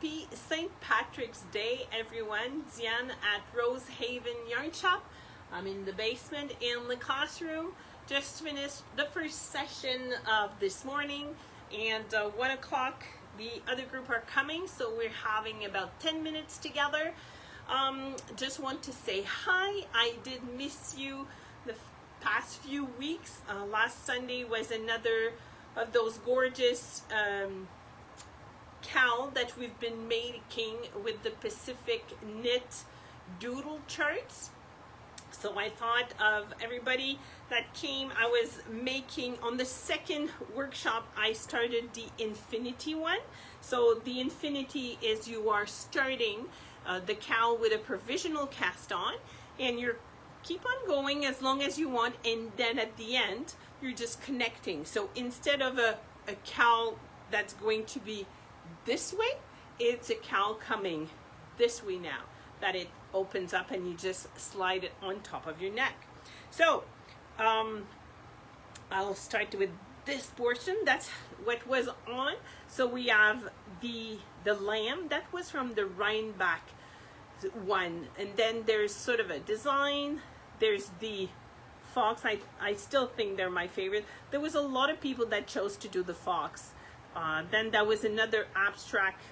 Happy St. Patrick's Day, everyone. Diane at Rose Haven Yarn Shop. I'm in the basement in the classroom. Just finished the first session of this morning, and 1 o'clock the other group are coming, so we're having about 10 minutes together. Just want to say hi. I did miss you the past few weeks. Last Sunday was another of those gorgeous cowl that we've been making with the Pacific Knit doodle charts. So I thought of everybody that came. I was making, on the second workshop, I started the infinity one. So the infinity is you are starting the cowl with a provisional cast on, and you're keep on going as long as you want, and then at the end you're just connecting. So instead of a cowl that's going to be this way, it's a cowl coming this way now, that it opens up and you just slide it on top of your neck. So I'll start with this portion. That's what was on. So we have the lamb that was from the Rhineback one, and then there's sort of a design. There's the fox. I still think they're my favorite. There was a lot of people that chose to do the fox. Then there was another abstract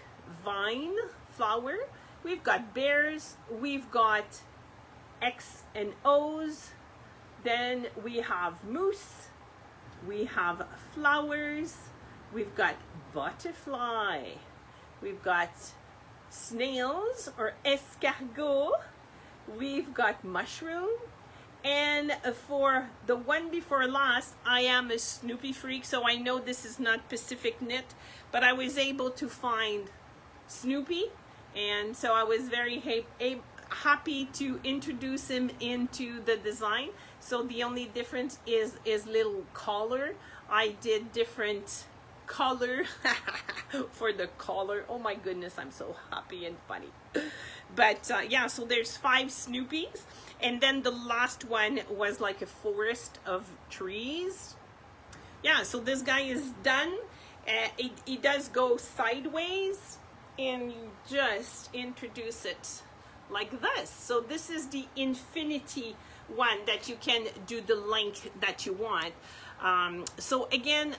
vine flower. We've got bears, we've got X and O's, then we have moose, we have flowers, we've got butterfly, we've got snails or escargot, we've got mushroom, and for the one before last, I am a Snoopy freak, so I know this is not Pacific Knit, but I was able to find Snoopy, and so I was very happy to introduce him into the design. So the only difference is little collar. I did different color for the collar. Oh my goodness, I'm so happy and funny. But yeah, so there's 5 Snoopies, and then the last one was like a forest of trees. Yeah, so this guy is done. It does go sideways, and you just introduce it like this. So this is the infinity one that you can do the length that you want. So again,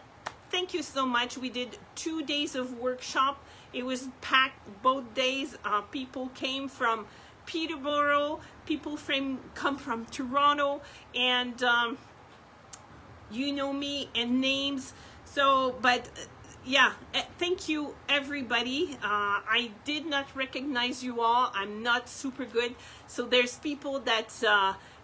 thank you so much. We did 2 days of workshop. It was packed both days. People came from Peterborough, people come from Toronto, and you know me and names. So, but yeah, thank you everybody. I did not recognize you all. I'm not super good. So there's people that,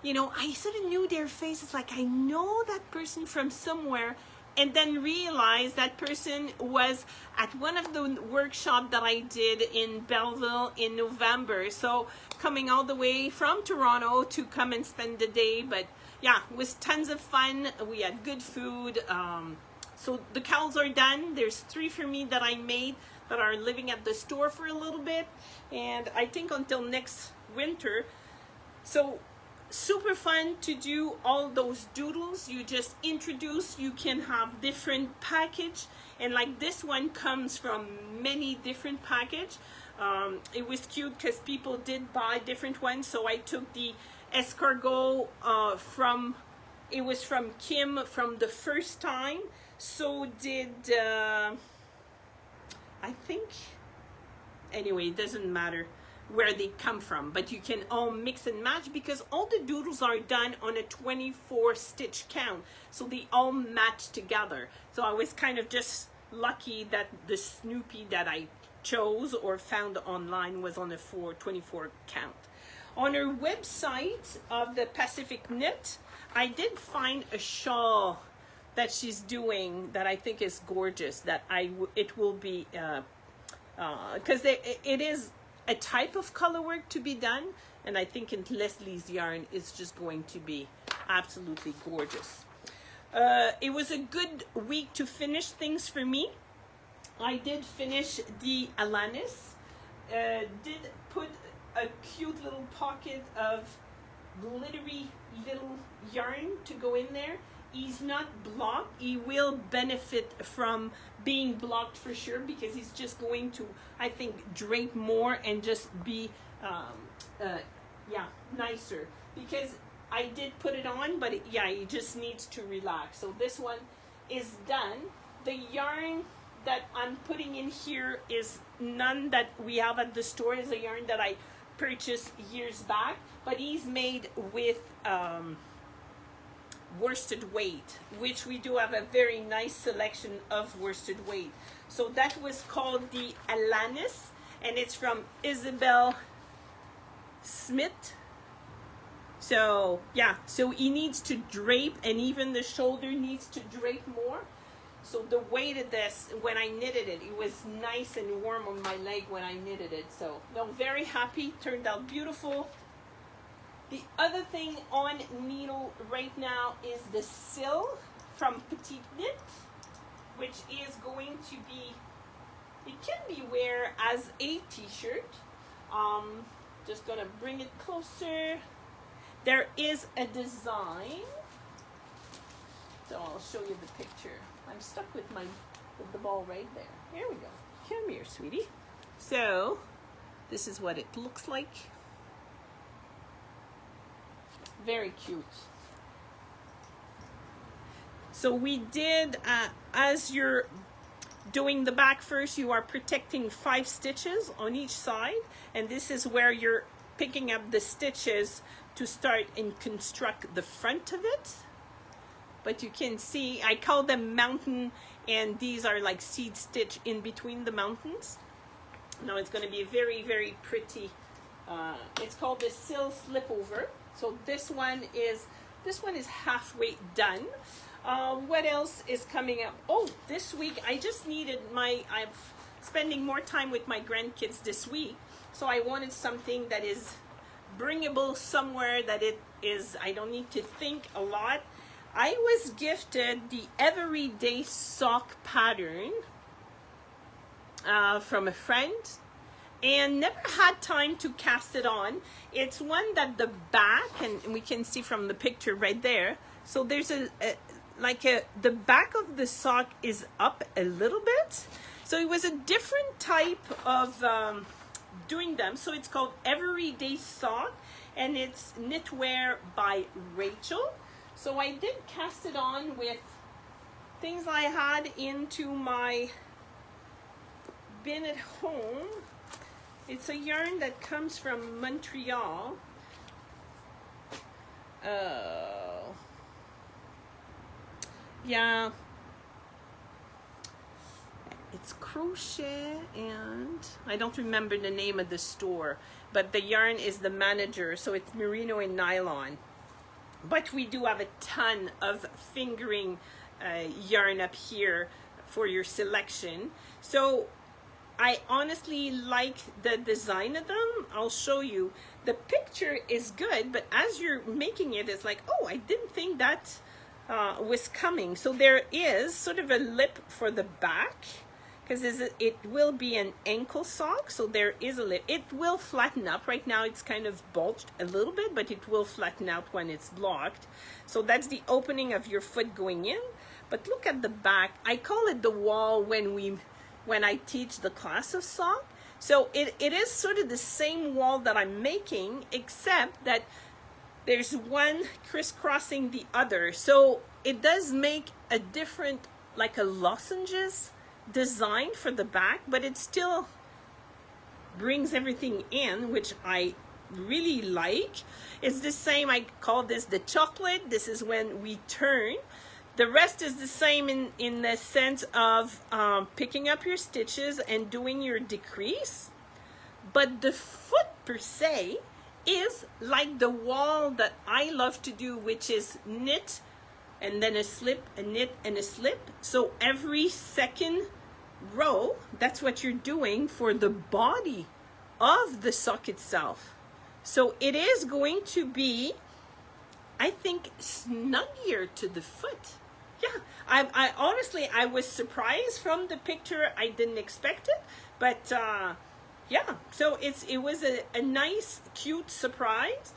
you know, I sort of knew their faces, like I know that person from somewhere, and then realized that person was at one of the workshops that I did in Belleville in November. So coming all the way from Toronto to come and spend the day. But yeah, it was tons of fun. We had good food. So the cowls are done. There's 3 for me that I made that are living at the store for a little bit, and I think until next winter. So super fun to do all those doodles. You just introduce, you can have different package, and like this one comes from many different package. It was cute because people did buy different ones. So I took the escargot it was from Kim from the first time. So did I think, anyway, it doesn't matter where they come from, but you can all mix and match because all the doodles are done on a 24 stitch count, so they all match together. So I was kind of just lucky that the Snoopy that I chose or found online was on a 24 count. On her website of the Pacific Knit, I did find a shawl that she's doing that I think is gorgeous, that it will be because it is a type of color work to be done, and I think in Leslie's yarn it's just going to be absolutely gorgeous. It was a good week to finish things for me. I did finish the Alanis, did put a cute little pocket of glittery little yarn to go in there. he's not blocked. He will benefit from being blocked for sure, because he's just going to, I think, drape more and just be nicer, because I did put it on, but he just needs to relax. So this one is done. The yarn that I'm putting in here is none that we have at the store. Is a yarn that I purchased years back, but he's made with worsted weight, which we do have a very nice selection of worsted weight. So that was called the Alanis, and it's from Isabel Smith. So yeah, so he needs to drape, and even the shoulder needs to drape more. So the weight of this, when I knitted it, it was nice and warm on my leg when I knitted it. So no, very happy, turned out beautiful. The other thing on needle right now is the Sill from Petit Knit, which is going to be, it can be wear as a t-shirt. Just gonna bring it closer. There is a design, so I'll show you the picture. I'm stuck with the ball right there. There we go. Come here, sweetie. So this is what it looks like. Very cute. So we did, as you're doing the back first, you are protecting 5 stitches on each side, and this is where you're picking up the stitches to start and construct the front of it. But you can see, I call them mountain, and these are like seed stitch in between the mountains. Now it's going to be very, very pretty. It's called the Sill Slipover. So this one is halfway done. What else is coming up? Oh, this week I just needed I'm spending more time with my grandkids this week, so I wanted something that is bringable somewhere, that it is, I don't need to think a lot. I was gifted the everyday sock pattern from a friend, and never had time to cast it on. It's one that the back, and we can see from the picture right there, so there's the back of the sock is up a little bit. So it was a different type of doing them. So it's called Everyday Sock, and it's knitwear by Rachel. So I did cast it on with things I had into my bin at home. It's a yarn that comes from Montreal. Yeah. It's crochet, and I don't remember the name of the store, but the yarn is the Manager, so it's merino and nylon. But we do have a ton of fingering yarn up here for your selection. So I honestly like the design of them. I'll show you. The picture is good, but as you're making it, it's like, oh, I didn't think that was coming. So there is sort of a lip for the back, because it will be an ankle sock, so there is a lip. It will flatten up. Right now it's kind of bulged a little bit, but it will flatten out when it's blocked. So that's the opening of your foot going in. But look at the back. I call it the wall when I teach the class of sock. So it is sort of the same wall that I'm making, except that there's one crisscrossing the other. So it does make a different, like a lozenges design for the back, but it still brings everything in, which I really like. It's the same. I call this the chocolate. This is when we turn. The rest is the same in the sense of picking up your stitches and doing your decrease, but the foot per se is like the wall that I love to do, which is knit and then a slip, a knit and a slip. So every second row, that's what you're doing for the body of the sock itself. So it is going to be, I think, snuggier to the foot. Yeah, I honestly, I was surprised from the picture. I didn't expect it, but yeah, so it was a nice, cute surprise.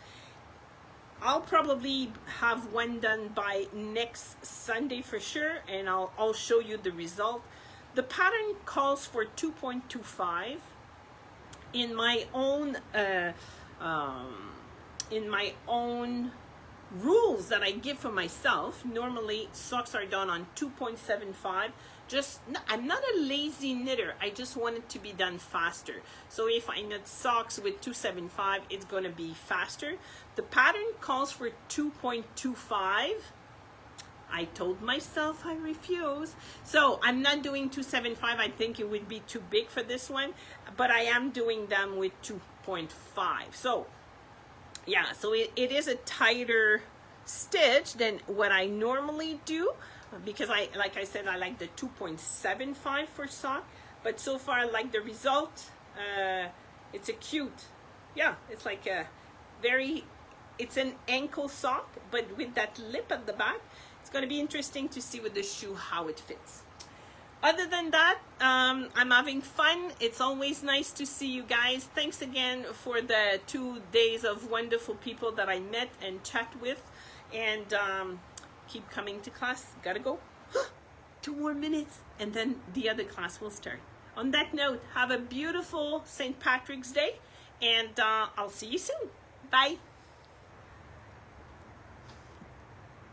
I'll probably have one done by next Sunday for sure, and I'll show you the result. The pattern calls for 2.25. In my own rules that I give for myself, normally socks are done on 2.75. I'm not a lazy knitter. I just want it to be done faster. So if I knit socks with 2.75, it's going to be faster. The pattern calls for 2.25. I told myself I refuse. So I'm not doing 2.75. I think it would be too big for this one, but I am doing them with 2.5. So yeah, so it is a tighter stitch than what I normally do, because like I said, I like the 2.75 for sock, but so far I like the result. It's a cute, yeah, it's like it's an ankle sock, but with that lip at the back. It's going to be interesting to see with the shoe how it fits. Other than that, I'm having fun. It's always nice to see you guys. Thanks again for the 2 days of wonderful people that I met and chat with. And keep coming to class. Gotta go. 2 more minutes and then the other class will start. On that note, have a beautiful St. Patrick's Day, and I'll see you soon. Bye.